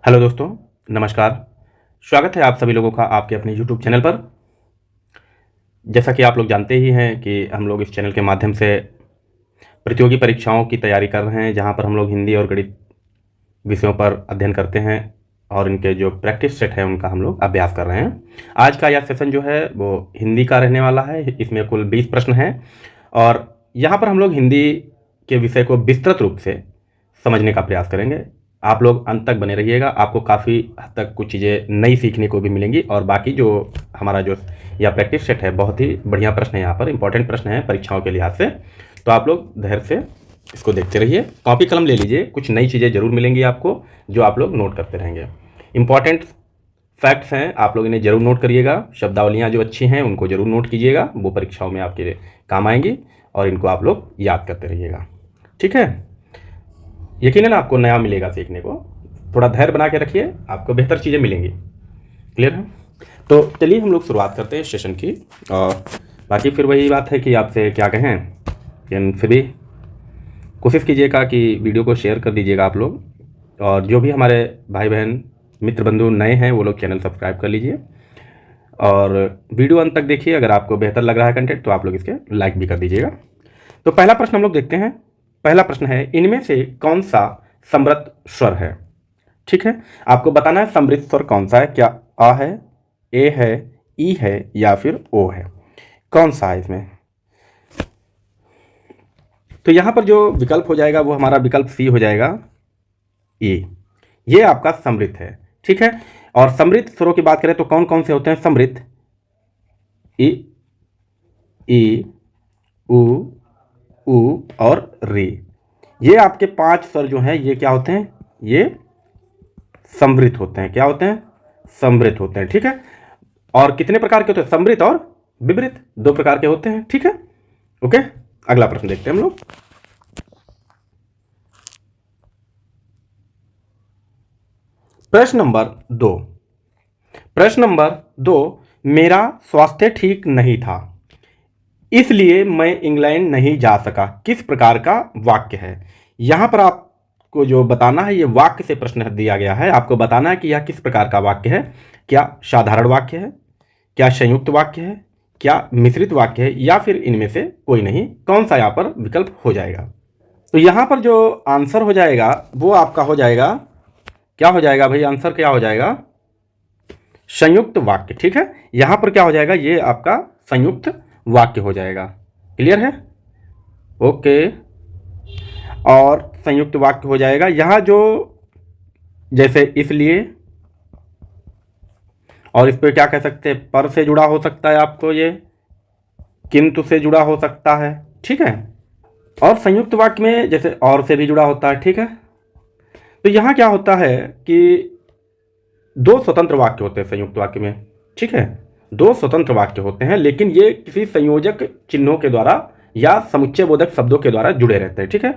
Hello दोस्तों, नमस्कार। स्वागत है आप सभी लोगों का आपके अपने यूट्यूब चैनल पर। जैसा कि आप लोग जानते ही हैं कि हम लोग इस चैनल के माध्यम से प्रतियोगी परीक्षाओं की तैयारी कर रहे हैं, जहां पर हम लोग हिंदी और गणित विषयों पर अध्ययन करते हैं और इनके जो प्रैक्टिस सेट है उनका हम लोग अभ्यास कर रहे हैं। आज का यह सेशन जो है वो हिंदी का रहने वाला है। इसमें कुल 20 प्रश्न हैं और यहाँ पर हम लोग हिंदी के विषय को विस्तृत रूप से समझने का प्रयास करेंगे। आप लोग अंत तक बने रहिएगा, आपको काफ़ी हद तक कुछ चीज़ें नई सीखने को भी मिलेंगी। और बाकी जो हमारा जो यह प्रैक्टिस सेट है बहुत ही बढ़िया प्रश्न है, यहाँ पर इंपॉर्टेंट प्रश्न है परीक्षाओं के लिहाज से। तो आप लोग धैर्य से इसको देखते रहिए, कॉपी कलम ले लीजिए, कुछ नई चीज़ें ज़रूर मिलेंगी आपको जो आप लोग नोट करते रहेंगे। इंपॉर्टेंट फैक्ट्स हैं, आप लोग इन्हें ज़रूर नोट करिएगा। शब्दावलियाँ जो अच्छी हैं उनको ज़रूर नोट कीजिएगा, वो परीक्षाओं में आपके काम आएंगी और इनको आप लोग याद करते रहिएगा। ठीक है, यकीनन आपको नया मिलेगा सीखने को। थोड़ा धैर्य बना के रखिए, आपको बेहतर चीज़ें मिलेंगी। क्लियर है? तो चलिए हम लोग शुरुआत करते हैं सेशन की। और बाकी फिर वही बात है कि आपसे क्या कहें, लेकिन फिर भी कोशिश कीजिएगा कि वीडियो को शेयर कर दीजिएगा आप लोग। और जो भी हमारे भाई बहन मित्र बंधु नए हैं वो लोग चैनल सब्सक्राइब कर लीजिए और वीडियो अंत तक देखिए। अगर आपको बेहतर लग रहा है कंटेंट तो आप लोग इसके लाइक भी कर दीजिएगा। तो पहला प्रश्न हम लोग देखते हैं। पहला प्रश्न है, इनमें से कौन सा समृद्ध स्वर है? ठीक है, आपको बताना है समृद्ध स्वर कौन सा है। क्या आ है, ए है, ई है या फिर ओ है? कौन सा है इसमें? तो यहां पर जो विकल्प हो जाएगा वो हमारा विकल्प सी हो जाएगा, ई। ये आपका समृद्ध है। ठीक है, और समृद्ध स्वरों की बात करें तो कौन कौन से होते हैं समृद्ध? ई, उ, उ और री। ये आपके 5 स्वर जो हैं ये क्या होते हैं? ये समृद्ध होते हैं। क्या होते हैं? समृद्ध होते हैं। ठीक है, और कितने प्रकार के होते हैं? समृद्ध और विवृत, 2 प्रकार के होते हैं। ठीक है, ओके। अगला प्रश्न देखते हैं हम लोग। प्रश्न नंबर 2। प्रश्न नंबर 2, मेरा स्वास्थ्य ठीक नहीं था इसलिए मैं इंग्लैंड नहीं जा सका, किस प्रकार का वाक्य है? यहां पर आपको जो बताना है, ये वाक्य से प्रश्न दिया गया है। आपको बताना है कि यह किस प्रकार का वाक्य है। क्या साधारण वाक्य है, क्या संयुक्त वाक्य है, क्या मिश्रित वाक्य है, या फिर इनमें से कोई नहीं? कौन सा यहाँ पर विकल्प हो जाएगा? तो यहाँ पर जो आंसर हो जाएगा वो आपका हो जाएगा, क्या हो जाएगा भाई? आंसर क्या हो जाएगा? संयुक्त वाक्य। ठीक है, यहाँ पर क्या हो जाएगा? ये आपका संयुक्त वाक्य हो जाएगा। क्लियर है? ओके, और संयुक्त वाक्य हो जाएगा। यहाँ जो जैसे इसलिए, और इस पर क्या कह सकते हैं? पर से जुड़ा हो सकता है आपको, ये किंतु से जुड़ा हो सकता है। ठीक है, और संयुक्त वाक्य में जैसे और से भी जुड़ा होता है। ठीक है, तो यहाँ क्या होता है कि 2 स्वतंत्र वाक्य होते हैं संयुक्त वाक्य में। ठीक है, 2 स्वतंत्र वाक्य होते हैं, लेकिन ये किसी संयोजक चिन्हों के द्वारा या समुच्चय बोधक शब्दों के द्वारा जुड़े रहते हैं। ठीक है,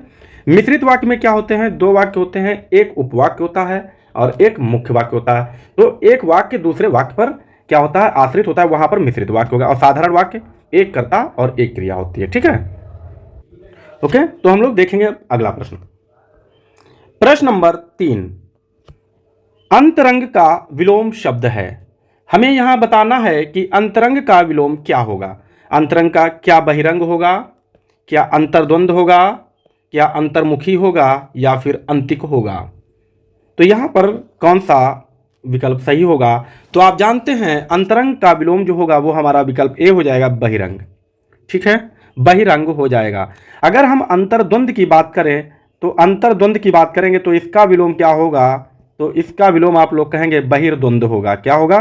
मिश्रित वाक्य में क्या होते हैं? 2 वाक्य होते हैं, एक उपवाक्य होता है और एक मुख्य वाक्य होता है। तो एक वाक्य दूसरे वाक्य पर क्या होता है? आश्रित होता है, वहां पर मिश्रित वाक्य होगा। और साधारण वाक्य एक कर्ता और एक क्रिया होती है। ठीक है, ओके। तो हम लोग देखेंगे अगला प्रश्न। प्रश्न नंबर 3, अंतरंग का विलोम शब्द है। हमें यहां बताना है कि अंतरंग का विलोम क्या होगा। अंतरंग का क्या बहिरंग होगा, क्या अंतर्द्वंद होगा, क्या अंतर्मुखी होगा या फिर अंतिक होगा? तो यहां पर कौन सा विकल्प सही होगा? तो आप जानते हैं अंतरंग का विलोम जो होगा वो हमारा विकल्प ए हो जाएगा, बहिरंग। ठीक है, बहिरंग हो जाएगा। अगर हम अंतर्द्वंद की बात करें तो अंतर्द्वंद की बात करेंगे तो इसका विलोम क्या होगा? तो इसका विलोम आप लोग कहेंगे बहिर्द्वंद होगा। क्या होगा?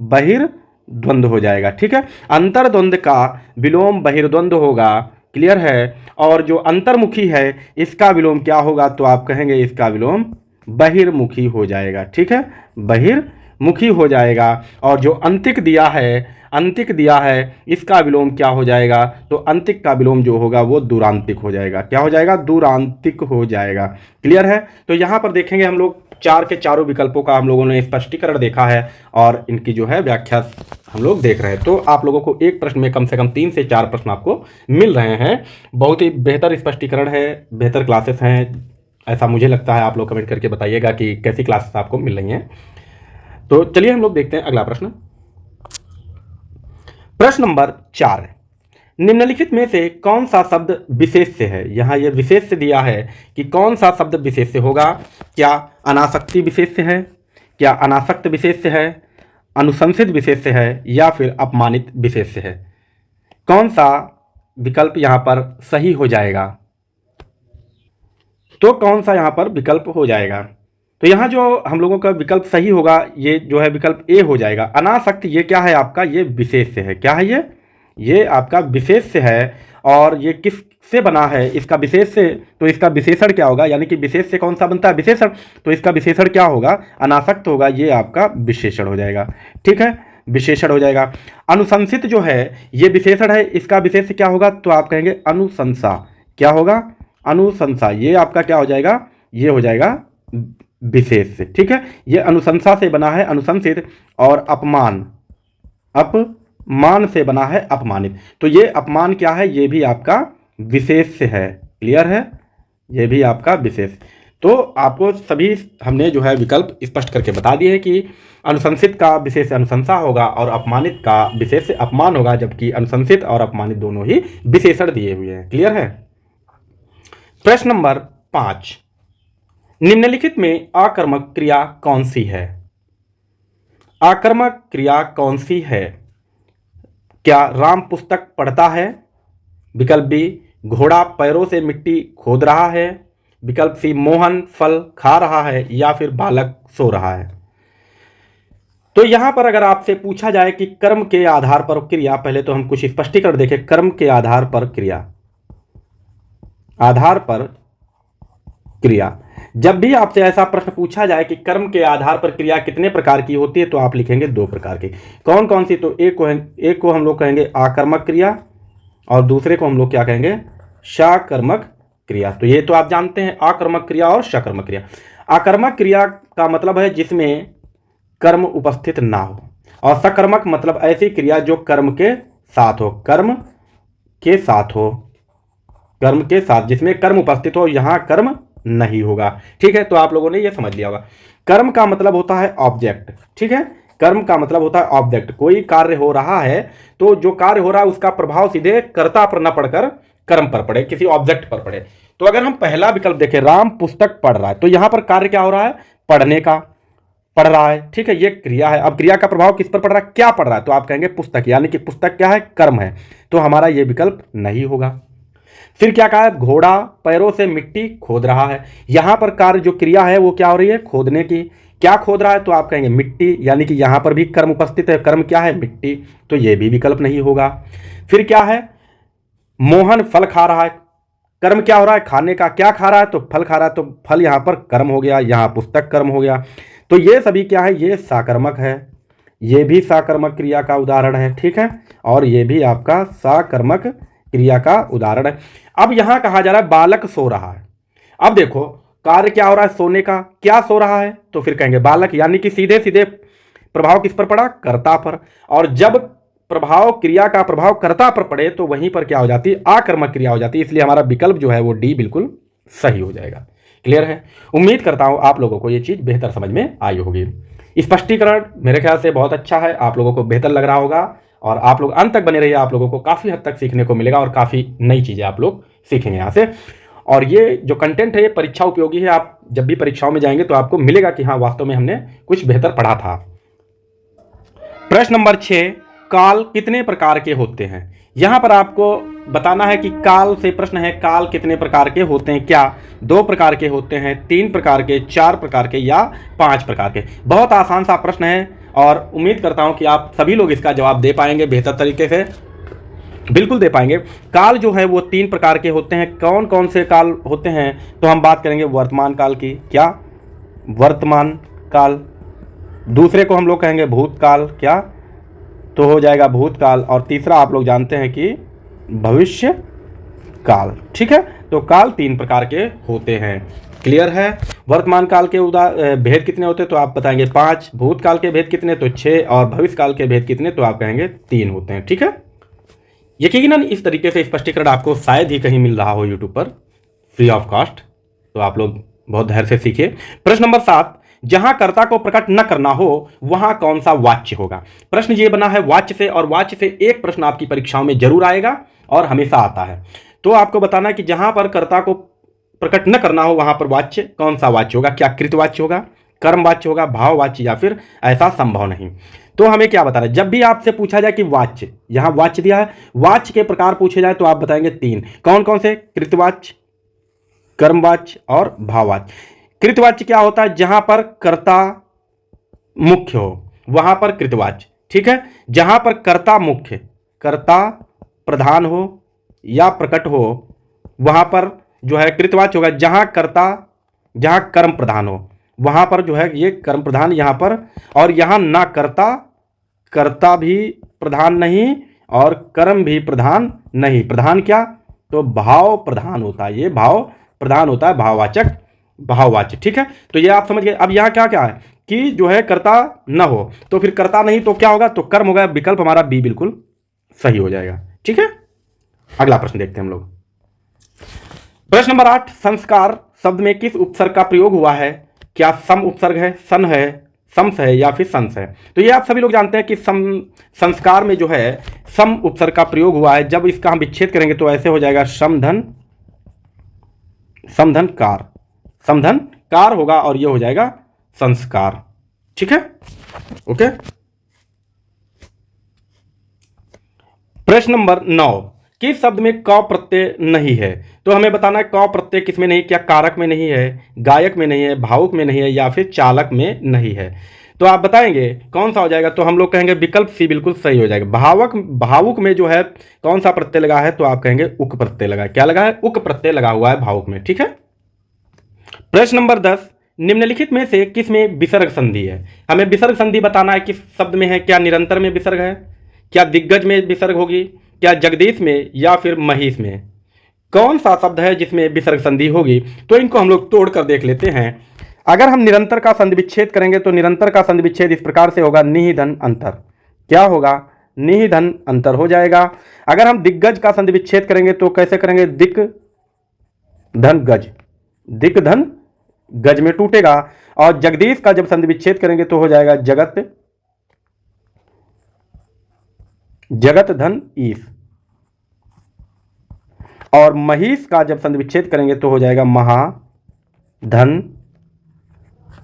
बहिर्द्वंद हो जाएगा। ठीक है, अंतर्द्वंद का विलोम बहिर्द्वंद होगा। क्लियर है? और जो अंतर्मुखी है इसका विलोम क्या होगा? तो आप कहेंगे इसका विलोम बहिर्मुखी हो जाएगा। ठीक है, बहिर्मुखी हो जाएगा। और जो अंतिक दिया है इसका विलोम क्या हो जाएगा? तो अंतिक का विलोम जो होगा वो दूरांतिक हो जाएगा। क्या हो जाएगा? दूरांतिक हो जाएगा। क्लियर है? तो यहाँ पर देखेंगे हम लोग 4 के चारों विकल्पों का हम लोगों ने स्पष्टीकरण देखा है और इनकी जो है व्याख्या हम लोग देख रहे हैं। तो आप लोगों को एक प्रश्न में कम से कम 3 से 4 प्रश्न आपको मिल रहे हैं। बहुत ही बेहतर स्पष्टीकरण है, बेहतर क्लासेस हैं, ऐसा मुझे लगता है। आप लोग कमेंट करके बताइएगा कि कैसी क्लासेस आपको मिल रही हैं। तो चलिए हम लोग देखते हैं अगला प्रश्न। प्रश्न नंबर 4, निम्नलिखित में से कौन सा शब्द विशेष्य है। यहाँ ये विशेष्य दिया है कि कौन सा शब्द विशेष्य होगा। क्या अनासक्ति विशेष्य है, क्या अनासक्त विशेष्य है, अनुशंसित विशेष्य है, या फिर अपमानित विशेष्य है। कौन सा विकल्प यहाँ पर सही हो जाएगा। तो कौन सा यहाँ पर विकल्प हो जाएगा। तो यहाँ जो हम लोगों का विकल्प सही होगा ये जो है विकल्प ए हो जाएगा। अनासक्त ये क्या है आपका, ये विशेष्य है। क्या है ये आपका विशेष्य है। और ये किस से बना है, इसका विशेष्य, तो इसका विशेषण क्या होगा, यानी कि विशेष्य कौन सा बनता है, विशेषण। तो इसका विशेषण क्या होगा, अनासक्त होगा। ये आपका विशेषण हो जाएगा। ठीक है, विशेषण हो जाएगा। अनुशंसित जो है ये विशेषण है, इसका विशेष्य क्या होगा, तो आप कहेंगे अनुशंसा। क्या होगा, अनुशंसा। ये आपका क्या हो जाएगा, ये हो जाएगा विशेष्य। ठीक है, ये अनुशंसा से बना है अनुशंसित, और अपमान, अपमान से बना है अपमानित। तो ये अपमान क्या है, ये भी आपका विशेष्य है। क्लियर है, ये भी आपका विशेष। तो आपको सभी हमने जो है विकल्प स्पष्ट करके बता दिए हैं कि अनुशंसित का विशेष अनुशंसा होगा और अपमानित का विशेष अपमान होगा, जबकि अनुशंसित और अपमानित दोनों ही विशेषण दिए हुए हैं। क्लियर है। प्रश्न नंबर 5, निम्नलिखित में आकर्मक क्रिया कौन सी है। आकर्मक क्रिया कौन सी है। क्या राम पुस्तक पढ़ता है, विकल्प बी घोड़ा पैरों से मिट्टी खोद रहा है, विकल्प सी मोहन फल खा रहा है, या फिर बालक सो रहा है। तो यहां पर अगर आपसे पूछा जाए कि कर्म के आधार पर क्रिया, पहले तो हम कुछ स्पष्टीकरण देखें। कर्म के आधार पर क्रिया, आधार पर क्रिया, जब भी आपसे ऐसा प्रश्न पूछा जाए कि कर्म के आधार पर क्रिया कितने प्रकार की होती है, तो आप लिखेंगे 2 प्रकार की। कौन कौन सी, तो एक को हम लोग कहेंगे आकर्मक क्रिया, और दूसरे को हम लोग क्या कहेंगे, सकर्मक क्रिया। तो ये तो आप जानते हैं, आकर्मक क्रिया और सकर्मक क्रिया। आकर्मक क्रिया का मतलब है जिसमें कर्म उपस्थित ना हो, और सकर्मक मतलब ऐसी क्रिया जो कर्म के साथ हो, कर्म के साथ हो, कर्म के साथ, जिसमें कर्म उपस्थित हो, यहां कर्म नहीं होगा। ठीक है, तो आप लोगों ने ये समझ लिया होगा। कर्म का मतलब होता है ऑब्जेक्ट। ठीक है, कर्म का मतलब होता है ऑब्जेक्ट। कोई कार्य हो रहा है तो जो कार्य हो रहा है उसका प्रभाव सीधे कर्ता पर न पड़कर कर्म पर पड़े, किसी ऑब्जेक्ट पर पड़े। तो अगर हम पहला विकल्प देखें, राम पुस्तक पढ़ रहा है, तो यहां पर कार्य क्या हो रहा है, पढ़ने का, पढ़ रहा है। ठीक है, ये क्रिया है। अब क्रिया का प्रभाव किस पर पड़ रहा है, क्या पढ़ रहा है, तो आप कहेंगे पुस्तक, यानी कि पुस्तक क्या है, कर्म है। तो हमारा ये विकल्प नहीं होगा। फिर क्या कहा है, घोड़ा पैरों से मिट्टी खोद रहा है। यहां पर कार्य जो क्रिया है वो क्या हो रही है, खोदने की। क्या खोद रहा है, तो आप कहेंगे मिट्टी, यानी कि यहां पर भी कर्म उपस्थित है। कर्म क्या है, मिट्टी, तो यह भी विकल्प नहीं होगा। फिर क्या है, मोहन फल खा रहा है। कर्म क्या हो रहा है, खाने का। क्या खा रहा है, तो फल खा रहा है, तो फल यहां पर कर्म हो गया, यहां पुस्तक कर्म हो गया। तो ये सभी क्या है, ये साकर्मक है। ये भी साकर्मक क्रिया का उदाहरण है। ठीक है, और ये भी आपका साकर्मक क्रिया का उदाहरण है। अब यहां कहा जा रहा है बालक सो रहा है। अब देखो कार्य क्या हो रहा है, सोने का। क्या सो रहा है, तो फिर कहेंगे बालक, यानी कि सीधे सीधे प्रभाव किस पर पड़ा, कर्ता पर। और जब प्रभाव, क्रिया का प्रभाव कर्ता पर पड़े तो वहीं पर क्या हो जाती है, आकर्मक क्रिया हो जाती है। इसलिए हमारा विकल्प जो है वो डी बिल्कुल सही हो जाएगा। क्लियर है। उम्मीद करता हूं आप लोगों को ये चीज बेहतर समझ में आई होगी। स्पष्टीकरण मेरे ख्याल से बहुत अच्छा है, आप लोगों को बेहतर लग रहा होगा, और आप लोग अंत तक बने रहिए। आप लोगों को काफ़ी हद तक सीखने को मिलेगा और काफ़ी नई चीज़ें आप लोग सीखेंगे यहाँ से। और ये जो कंटेंट है ये परीक्षा उपयोगी है। आप जब भी परीक्षाओं में जाएंगे तो आपको मिलेगा कि हाँ वास्तव में हमने कुछ बेहतर पढ़ा था। प्रश्न नंबर 6, काल कितने प्रकार के होते हैं। यहाँ पर आपको बताना है कि काल से प्रश्न है, काल कितने प्रकार के होते हैं। क्या 2 प्रकार के होते हैं, 3 प्रकार के, 4 प्रकार के, या 5 प्रकार के। बहुत आसान सा प्रश्न है और उम्मीद करता हूं कि आप सभी लोग इसका जवाब दे पाएंगे बेहतर तरीके से। बिल्कुल दे पाएंगे। काल जो है वो 3 प्रकार के होते हैं। कौन कौन से काल होते हैं, तो हम बात करेंगे वर्तमान काल की। क्या, वर्तमान काल। दूसरे को हम लोग कहेंगे भूतकाल। क्या, तो हो जाएगा भूतकाल। और तीसरा आप लोग जानते हैं कि भविष्य काल। ठीक है, तो काल 3 प्रकार के होते हैं। क्लियर है। वर्तमान काल के भेद कितने होते हैं, तो आप बताएंगे 5। भूतकाल के भेद कितने, तो 6। और भविष्य काल के भेद कितने, तो आप कहेंगे 3 होते हैं। ठीक है, यकीनन इस तरीके से स्पष्टीकरण आपको शायद ही कहीं मिल रहा हो यूट्यूब पर फ्री ऑफ कॉस्ट। तो आप लोग बहुत धैर्य से सीखिए। प्रश्न नंबर 7, जहां कर्ता को प्रकट न करना हो वहां कौन सा वाच्य होगा। प्रश्न ये बना है वाच्य से, और वाच्य से एक प्रश्न आपकी परीक्षाओं में जरूर आएगा और हमेशा आता है। तो आपको बताना है कि जहां पर कर्ता को प्रकट न करना हो वहां पर वाच्य कौन सा वाच्य होगा। क्या कृतवाच्य होगा, कर्मवाच्य होगा, भाववाच्य, या फिर ऐसा संभव नहीं। तो हमें क्या बताना है, जब भी आपसे पूछा जाए कि वाच्य, यहां वाच्य दिया है, वाच्य के प्रकार पूछे जाए तो आप बताएंगे 3। कौन कौन से? कृतवाच्य, कर्मवाच्य और भाववाच्य। कृतवाच्य क्या होता है? जहां पर कर्ता मुख्य हो वहां पर कृतवाच्य, ठीक है। जहां पर कर्ता मुख्य, कर्ता प्रधान हो या प्रकट हो वहां पर जो है कृतवाच्य होगा। जहां कर्म प्रधान हो वहां पर जो है ये कर्म प्रधान यहां पर, और यहां ना कर्ता भी प्रधान नहीं और कर्म भी प्रधान नहीं। प्रधान क्या? तो भाव प्रधान होता है, ये भाव प्रधान होता है, भाववाचक, भाववाच्य, ठीक है। तो ये आप समझ गए। अब यहाँ क्या क्या है कि जो है कर्ता न हो, तो फिर कर्ता नहीं तो क्या होगा? तो कर्म होगा। विकल्प हमारा बी बिल्कुल सही हो जाएगा, ठीक है। अगला प्रश्न देखते हैं हम लोग। प्रश्न नंबर 8, संस्कार शब्द में किस उपसर्ग का प्रयोग हुआ है? क्या सम उपसर्ग है, सन है, सम्स है, या फिर संस है? तो ये आप सभी लोग जानते हैं कि संस्कार में जो है सम उपसर्ग का प्रयोग हुआ है। जब इसका हम विच्छेद करेंगे तो ऐसे हो जाएगा समधन कार, समधन कार होगा और ये हो जाएगा संस्कार, ठीक है। ओके। प्रश्न नंबर 9, किस शब्द में क प्रत्यय नहीं है? तो हमें बताना है क प्रत्यय किसमें नहीं? क्या कारक में नहीं है, गायक में नहीं है, भावुक में नहीं है, या फिर चालक में नहीं है? तो आप बताएंगे कौन सा हो जाएगा। तो हम लोग कहेंगे विकल्प सी बिल्कुल सही हो जाएगा। भावुक में जो है कौन सा प्रत्यय लगा है? तो आप कहेंगे उक प्रत्यय लगा है। क्या लगा है? उक प्रत्यय लगा हुआ है भावुक में, ठीक है। प्रश्न नंबर 10, निम्नलिखित में से किस में विसर्ग संधि है? हमें विसर्ग संधि बताना है किस शब्द में है। क्या निरंतर में विसर्ग है, क्या दिग्गज में विसर्ग होगी, क्या जगदीश में, या फिर महिष में? कौन सा शब्द है जिसमें विसर्ग संधि होगी? तो इनको हम लोग तोड़ कर देख लेते हैं। अगर हम निरंतर का संधि विच्छेद करेंगे तो निरंतर का संधि विच्छेद इस प्रकार से होगा, निहिधन अंतर। क्या होगा? निहिधन अंतर हो जाएगा। अगर हम दिग्गज का संधि विच्छेद करेंगे तो कैसे करेंगे? दिक धन गज, दिक धन गज में टूटेगा। और जगदीश का जब संधि विच्छेद करेंगे तो हो जाएगा जगत धन ईश। और महिष का जब संधि विच्छेद करेंगे तो हो जाएगा महाधन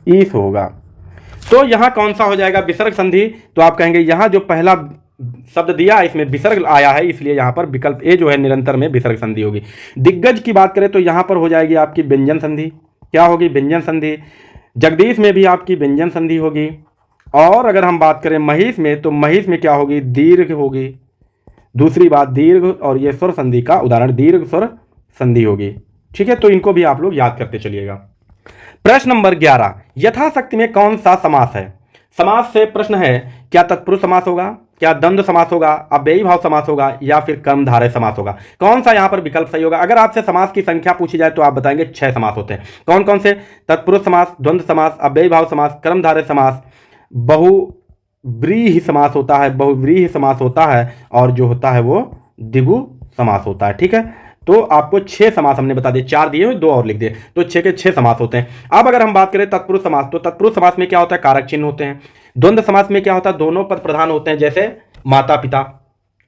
ईश होगा। तो यहां कौन सा हो जाएगा विसर्ग संधि? तो आप कहेंगे यहां जो पहला शब्द दिया इसमें विसर्ग आया है, इसलिए यहां पर विकल्प ए जो है निरंतर में विसर्ग संधि होगी। दिग्गज की बात करें तो यहां पर हो जाएगी आपकी व्यंजन संधि। क्या होगी? व्यंजन संधि। जगदीश में भी आपकी व्यंजन संधि होगी। और अगर हम बात करें महिष में तो महिष में क्या होगी? दीर्घ होगी। दूसरी बात दीर्घ, और ये स्वर संधि का उदाहरण दीर्घ स्वर संधि होगी, ठीक है। तो इनको भी आप लोग याद करते चलिएगा। प्रश्न नंबर 11, यथाशक्ति में कौन सा समास है? समास से प्रश्न है, क्या तत्पुरुष समास होगा, क्या द्वंद्व समास होगा, अव्ययी भाव समास होगा, या फिर कर्मधारय समास होगा? कौन सा यहां पर विकल्प सही होगा? अगर आपसे समास की संख्या पूछी जाए तो आप बताएंगे 6 समास होते हैं। कौन कौन से? तत्पुरुष समास, द्वंद्व समास, अव्ययी भाव समास, कर्मधारय समास, बहुव्रीहि समास होता है, बहुव्रीहि समास होता है, और जो होता है वो द्विगु समास होता है, ठीक है। तो आपको 6 समास हमने बता दिए, 4 दिए हुए 2 और लिख दिए, तो 6 के 6 समास होते हैं। अब अगर हम बात करें तत्पुरुष समास, तो तत्पुरुष समास में क्या होता है? कारक चिन्ह होते हैं। द्वंद्व समास में क्या होता है? दोनों पद प्रधान होते हैं, जैसे माता पिता,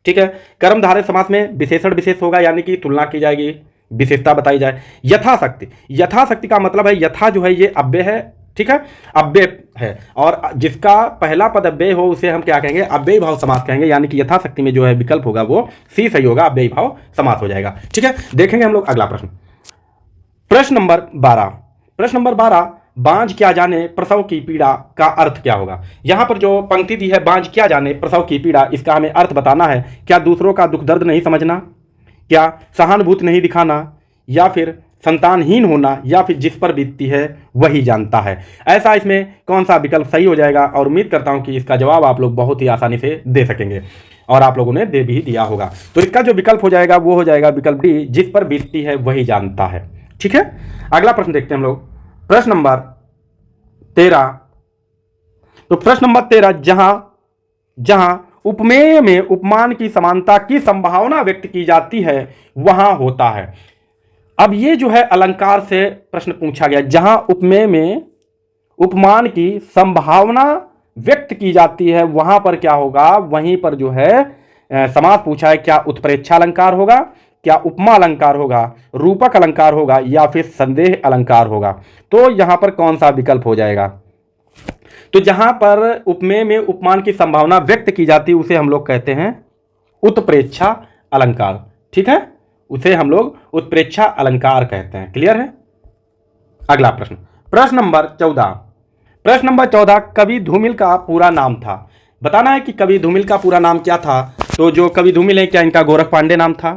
ठीक है। कर्मधारय समास में विशेषण विशेष होगा, यानी कि तुलना की जाएगी, विशेषता बताई जाए। यथाशक्ति, यथाशक्ति का मतलब है यथा जो है ये अव्यय है, ठीक है, अव्यय है, और जिसका पहला पद अव्यय हो उसे हम क्या कहेंगे? अव्ययी भाव समास कहेंगे। यानी कि यथाशक्ति में जो है विकल्प होगा वो सी सही होगा, अव्ययी भाव समास हो जाएगा, ठीक है। देखेंगे हम लोग अगला प्रश्न। प्रश्न नंबर 12, प्रश्न नंबर 12, बांझ क्या जाने प्रसव की पीड़ा का अर्थ क्या होगा? यहां पर जो पंक्ति दी है बांझ क्या जाने प्रसव की पीड़ा, इसका हमें अर्थ बताना है। क्या दूसरों का दुख दर्द नहीं समझना, क्या सहानुभूति नहीं दिखाना, या फिर संतानहीन होना, या फिर जिस पर बीतती है वही जानता है? ऐसा इसमें कौन सा विकल्प सही हो जाएगा? और उम्मीद करता हूं कि इसका जवाब आप लोग बहुत ही आसानी से दे सकेंगे, और आप लोगों ने दे भी दिया होगा। तो इसका जो विकल्प हो जाएगा वो हो जाएगा विकल्प डी, जिस पर बीतती है वही जानता है, ठीक है। अगला प्रश्न देखते हैं हम लोग। प्रश्न नंबर 13, तो प्रश्न नंबर 13, जहां उपमेय में उपमान की समानता की संभावना व्यक्त की जाती है वहां होता है। अब ये जो है अलंकार से प्रश्न पूछा गया, जहां उपमेय में उपमान की संभावना व्यक्त की जाती है, वहां पर क्या होगा, वहीं पर जो है समास पूछा है, क्या उत्प्रेक्षा अलंकार होगा, क्या उपमा अलंकार होगा, रूपक अलंकार होगा, या फिर संदेह अलंकार होगा। तो यहां पर कौन सा विकल्प हो जाएगा? तो जहां पर उपमेय में उपमान की संभावना व्यक्त की जाती है उसे हम लोग कहते हैं उत्प्रेक्षा अलंकार। ठीक है, उसे हम लोग उत्प्रेक्षा अलंकार कहते हैं। क्लियर है? अगला प्रश्न, प्रश्न नंबर 14। प्रश्न नंबर 14, कवि धूमिल का पूरा नाम था। बताना है कि कवि धूमिल का पूरा नाम क्या था। तो जो कवि धूमिल है, क्या इनका गोरख पांडे नाम था,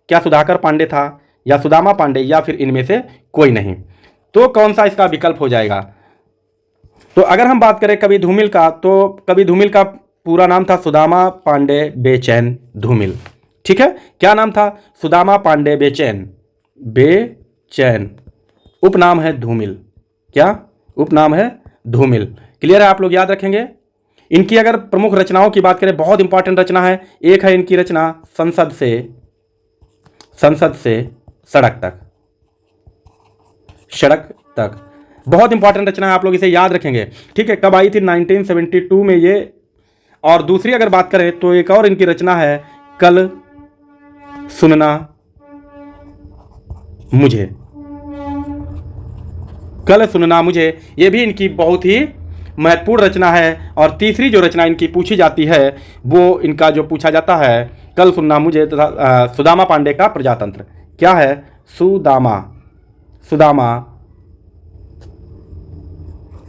क्या सुधाकर पांडे था, या सुदामा पांडे, या फिर इनमें से कोई नहीं। तो कौन सा इसका विकल्प हो जाएगा? तो अगर हम बात करें कवि धूमिल का, तो कवि धूमिल का पूरा नाम था सुदामा पांडे बेचैन धूमिल। ठीक है, क्या नाम था? सुदामा पांडे बेचैन। बेचैन उपनाम है धूमिल। क्या उपनाम है? धूमिल। क्लियर है? आप लोग याद रखेंगे। इनकी अगर प्रमुख रचनाओं की बात करें, बहुत इंपॉर्टेंट रचना है। एक है इनकी रचना संसद से सड़क तक। सड़क तक बहुत इंपॉर्टेंट रचना है, आप लोग इसे याद रखेंगे। ठीक है, कब आई थी? 1972 में ये। और दूसरी अगर बात करें तो एक और इनकी रचना है कल सुनना मुझे। कल सुनना मुझे, ये भी इनकी बहुत ही महत्वपूर्ण रचना है। और तीसरी जो रचना इनकी पूछी जाती है, वो इनका जो पूछा जाता है कल सुनना मुझे तथा सुदामा पांडे का प्रजातंत्र। क्या है? सुदामा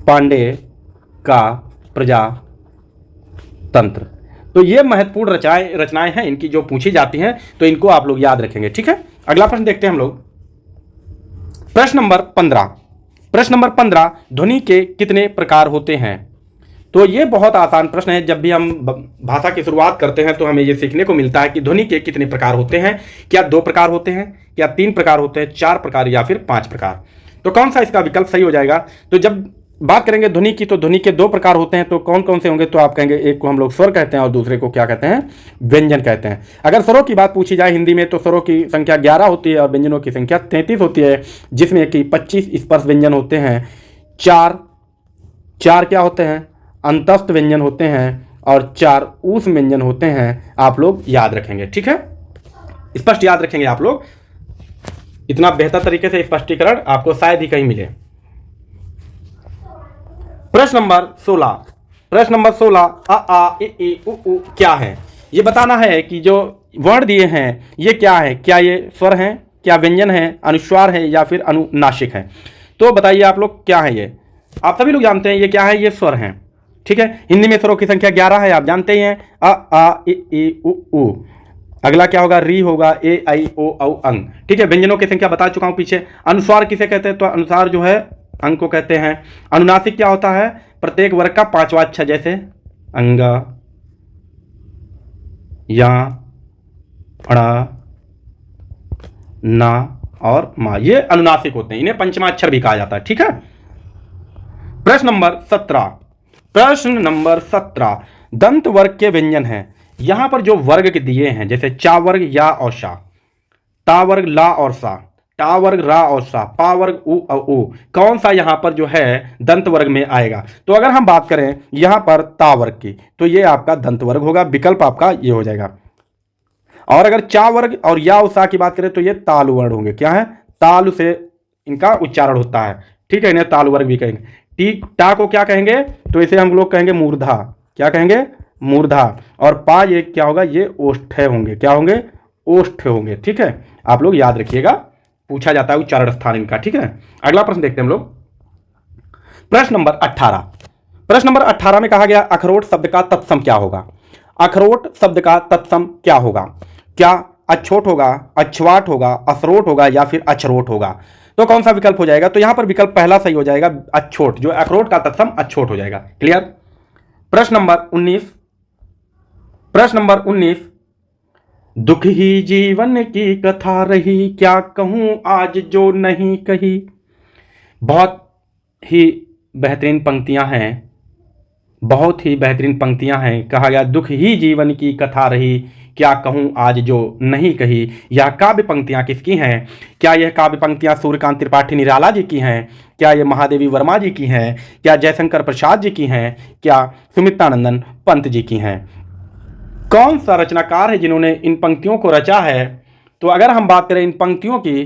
पांडे का प्रजातंत्र। तो ये महत्वपूर्ण रचनाएं हैं इनकी जो पूछी जाती हैं, तो इनको आप लोग याद रखेंगे। ठीक है, अगला प्रश्न देखते हैं हम लोग। प्रश्न नंबर 15। प्रश्न नंबर 15, ध्वनि के कितने प्रकार होते हैं? तो ये बहुत आसान प्रश्न है। जब भी हम भाषा की शुरुआत करते हैं तो हमें ये सीखने को मिलता है कि ध्वनि के कितने प्रकार होते हैं। क्या 2 प्रकार होते हैं, क्या 3 प्रकार होते हैं, 4 प्रकार, या फिर 5 प्रकार। तो कौन सा इसका विकल्प सही हो जाएगा? तो जब बात करेंगे ध्वनि की, तो ध्वनि के 2 प्रकार होते हैं। तो कौन कौन से होंगे? तो आप कहेंगे एक को हम लोग स्वर कहते हैं और दूसरे को क्या कहते हैं? व्यंजन कहते हैं। अगर स्वरों की बात पूछी जाए हिंदी में, तो स्वरों की संख्या 11 होती है और व्यंजनों की संख्या 33 होती है, जिसमें कि 25 स्पर्श व्यंजन होते हैं, 4 क्या होते हैं? अंतस्थ व्यंजन होते हैं, और 4 ऊष्म व्यंजन होते हैं। आप लोग याद रखेंगे। ठीक है, स्पष्ट याद रखेंगे आप लोग। इतना बेहतर तरीके से स्पष्टीकरण आपको शायद ही कहीं मिले। प्रश्न नंबर 16। प्रश्न नंबर 16, अ आ इ ई उ ऊ क्या है? ये बताना है कि जो वर्ण दिए हैं ये क्या है। क्या ये स्वर हैं, क्या व्यंजन है, अनुस्वार है, या फिर अनुनासिक है? तो बताइए आप लोग क्या है ये। आप सभी लोग जानते हैं ये क्या है, ये स्वर हैं। ठीक है, हिंदी में स्वरों की संख्या 11 है, आप जानते ही हैं। अ आ इ ई उ ऊ। अगला क्या होगा? री होगा, ए आई ओ औ अंग। ठीक है, व्यंजनों की संख्या बता चुका हूं पीछे। अनुस्वार किसे कहते हैं? तो अनुसार जो है अंग को कहते हैं। अनुनासिक क्या होता है? प्रत्येक वर्ग का 5वां अक्षर, जैसे अंगा, या, अड़ा, ना और मा, ये अनुनासिक होते हैं। इन्हें 5वां अक्षर भी कहा जाता है। ठीक है, प्रश्न नंबर 17। प्रश्न नंबर 17, दंत वर्ग के व्यंजन हैं। यहां पर जो वर्ग के दिए हैं, जैसे चा वर्ग, या और शा, ता वर्ग, ला और सा, टा वर्ग, रा और सा, पा वर्ग, उ और ऊ, कौन सा यहां पर जो है दंत वर्ग में आएगा? तो अगर हम बात करें यहां पर ता वर्ग की, तो ये आपका दंत वर्ग होगा। विकल्प आपका ये हो जाएगा। और अगर चा वर्ग और या और सा की बात करें तो ये तालु वर्ण होंगे। क्या है? तालु से इनका उच्चारण होता है। ठीक है, इन्हें तालु वर्ग भी कहेंगे। टी टा को क्या कहेंगे? तो इसे हम लोग कहेंगे मूर्धा। क्या कहेंगे? मूर्धा। और पा ये क्या होगा? ये ओष्ठ्य होंगे। क्या होंगे? ओष्ठ्य होंगे। ठीक है, आप लोग याद रखिएगा, पूछा जाता है उच्चारण स्थान इनका। ठीक है, अगला प्रश्न देखते हैं हम लोग। प्रश्न नंबर 18। प्रश्न नंबर 18 में कहा गया अखरोट शब्द का तत्सम क्या होगा? अखरोट शब्द का तत्सम क्या होगा? क्या अछोट होगा, अछवाट होगा, असरोट होगा, या फिर अछरोट होगा? तो कौन सा विकल्प हो जाएगा? तो यहां पर विकल्प पहला सही हो जाएगा, अछोट। जो अखरोट का तत्सम अछोट हो जाएगा। क्लियर? प्रश्न नंबर 19। प्रश्न नंबर 19, दुख ही जीवन की कथा रही, क्या कहूं आज जो नहीं कही। बहुत ही बेहतरीन पंक्तियां हैं, बहुत ही बेहतरीन पंक्तियां हैं। कहा गया दुख ही जीवन की कथा रही, क्या कहूँ आज जो नहीं कही। यह काव्य पंक्तियाँ किसकी हैं? क्या यह काव्य पंक्तियाँ सूर्यकांत त्रिपाठी निराला जी की हैं? क्या ये महादेवी वर्मा जी की हैं? क्या जयशंकर प्रसाद जी की हैं? क्या सुमित्रानंदन पंत जी की हैं? कौन सा रचनाकार है जिन्होंने इन पंक्तियों को रचा है? तो अगर हम बात करें इन पंक्तियों की,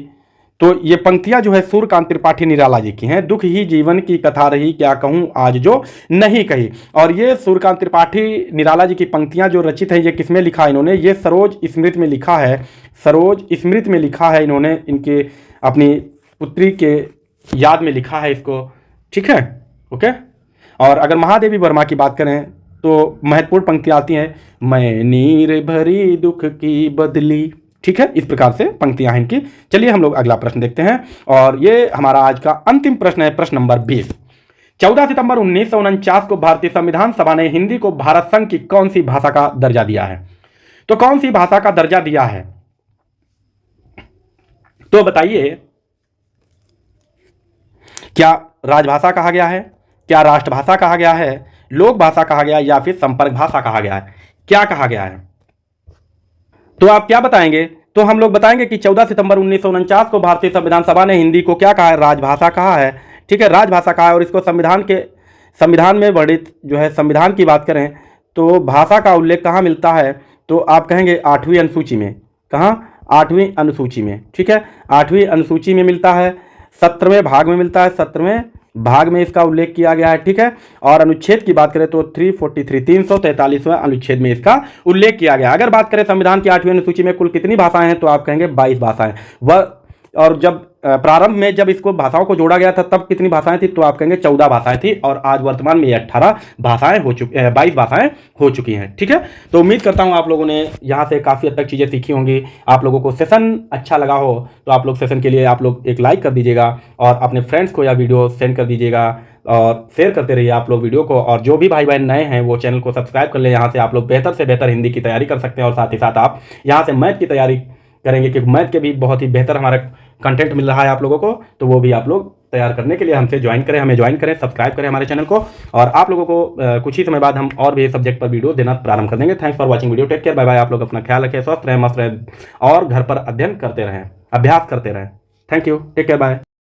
तो ये पंक्तियां जो है सूर्यकांत त्रिपाठी निराला जी की हैं। दुख ही जीवन की कथा रही, क्या कहूँ आज जो नहीं कही। और ये सूर्यकांत त्रिपाठी निराला जी की पंक्तियां जो रचित है, ये किसमें लिखा है इन्होंने? ये सरोज स्मृति में लिखा है। सरोज स्मृति में लिखा है इन्होंने, इनके अपनी पुत्री के याद में लिखा है इसको, ठीक है, ओके। और अगर महादेवी वर्मा की बात करें तो महत्वपूर्ण पंक्तियां आती हैं, मैं नीर भरी दुख की बदली, ठीक है। इस प्रकार से पंक्तियां हैं इनकी। चलिए हम लोग अगला प्रश्न देखते हैं, और ये हमारा आज का अंतिम प्रश्न है, प्रश्न नंबर 20। 14 सितंबर 1949 को भारतीय संविधान सभा ने हिंदी को भारत संघ की कौन सी भाषा का दर्जा दिया है? तो कौन सी भाषा का दर्जा दिया है? तो बताइए, क्या राजभाषा कहा गया है, क्या राष्ट्रभाषा कहा गया है, लोक भाषा कहा गया, या फिर संपर्क भाषा कहा गया है? क्या कहा गया है? तो आप क्या बताएंगे? तो हम लोग बताएंगे कि 14 सितंबर 1949 को भारतीय संविधान सभा ने हिंदी को क्या कहा है? राजभाषा कहा है, ठीक है, राजभाषा कहा है। और इसको संविधान में वर्णित जो है, संविधान की बात करें तो भाषा का उल्लेख कहाँ मिलता है? तो आप कहेंगे 8वीं अनुसूची में। कहाँ? 8वीं अनुसूची में, ठीक है, 8वीं अनुसूची में मिलता है, 17वें भाग में मिलता है, 17वें भाग में इसका उल्लेख किया गया है, ठीक है। और अनुच्छेद की बात करें तो 343वां अनुच्छेद में इसका उल्लेख किया गया। अगर बात करें संविधान की 8वीं अनुसूची में कुल कितनी भाषाएं हैं, तो आप कहेंगे 22 भाषाएं। वह और जब प्रारंभ में जब इसको भाषाओं को जोड़ा गया था तब कितनी भाषाएं थी? तो आप कहेंगे 14 भाषाएं थी, और आज वर्तमान में ये 18 भाषाएं हो चुकी, 22 भाषाएं हो चुकी हैं, ठीक है। तो उम्मीद करता हूं आप लोगों ने यहां से काफ़ी हद तक चीज़ें सीखी होंगी। आप लोगों को सेशन अच्छा लगा हो तो आप लोग सेशन के लिए आप लोग एक लाइक कर दीजिएगा, और अपने फ्रेंड्स को यह वीडियो सेंड कर दीजिएगा, और शेयर करते रहिए आप लोग वीडियो को। और जो भी भाई बहन नए हैं वो चैनल को सब्सक्राइब कर लें। यहाँ से आप लोग बेहतर से बेहतर हिंदी की तैयारी कर सकते हैं, और साथ ही साथ आप यहाँ से मैथ की तैयारी करेंगे, क्योंकि मैथ के भी बहुत ही बेहतर हमारा कंटेंट मिल रहा है आप लोगों को। तो वो भी आप लोग तैयार करने के लिए हमसे ज्वाइन करें, हमें ज्वाइन करें, सब्सक्राइब करें हमारे चैनल को। और आप लोगों को कुछ ही समय बाद हम और भी सब्जेक्ट पर वीडियो देना प्रारंभ कर देंगे। Thanks for watching video, take care, bye bye. आप लोग अपना ख्याल रखें, स्वस्थ रहें, मस्त रहें, और घर पर अध्ययन करते रहें, अभ्यास करते रहें। Thank you, take care, bye.